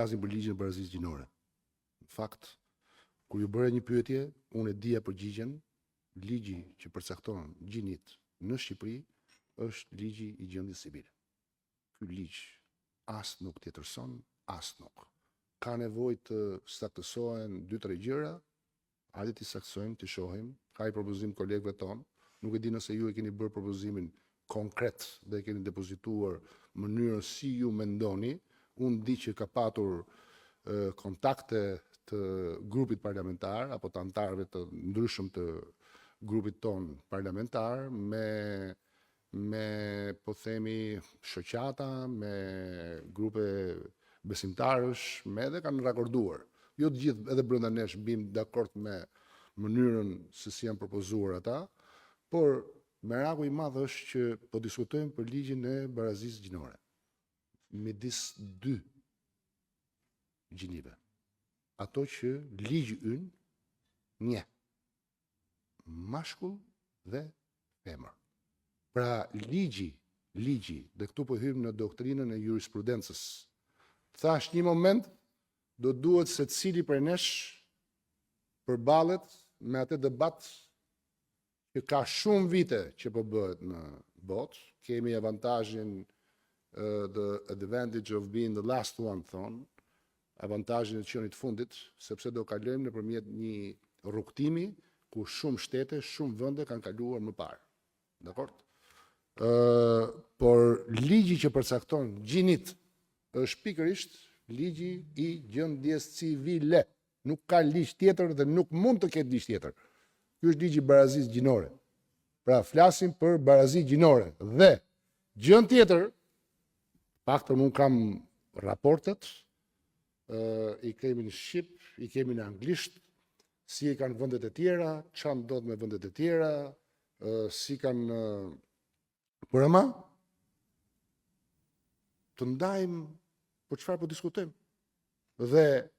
Flasim për ligjin e barazisë gjinore. Në fakt, kur ju bëre një pyetje, unë e dija përgjigjen, ligji që përcakton gjinit në Shqipëri është ligji i gjendjes civile. Ky ligj as nuk tjetërson, as nuk. Ka nevojë të saktësohen 2-3 gjëra, hajde t'i saktësojmë, t'i shohim, ka i propozim kolegëve tonë, nuk e di nëse ju e keni bërë propozimin konkret dhe e keni depozituar mënyrën si ju mendoni. Unë di që ka patur kontakte të grupit parlamentar apo të antarëve të ndryshëm të grupit ton parlamentar me po themi shoqata, me grupe besimtarësh, me edhe kanë rakorduar. Jo të gjithë edhe brenda nesh bim dakord me mënyrën se si janë propozuar ata, por meraku i madh është që po diskutojmë për ligjin e barazisë gjinore midis 2 gjinive. Ato që ligji ynë një, mashkull dhe femër. Pra ligji, dhe këtu po hym në doktrinën e jurisprudencës. Thash një moment, do duhet se cili prej nesh përballet me atë debat që ka shumë vite që po bëhet në botë. Kemi avantazhin the advantage of being the last one, thonë, avantazhin e qenit fundit, sepse do kalojmë nëpërmjet një rrugtimi ku shumë shtete, shumë vende kanë kaluar më parë. Dakord? Por ligji që përcakton gjinit është pikërisht ligji i gjendjes civile. Nuk ka ligj tjetër dhe nuk mund të ketë ligj tjetër. Ky është ligji i barazisë gjinore. Pra flasim për barazi gjinore dhe gjën tjetër, paktën unë kam raportet, i kemi në shqip, i kemi në anglisht, si i kanë vendet e tjera, çfarë ndodh me vendet e tjera, si kanë por ama të ndajmë për çfarë po diskutojmë. Dhe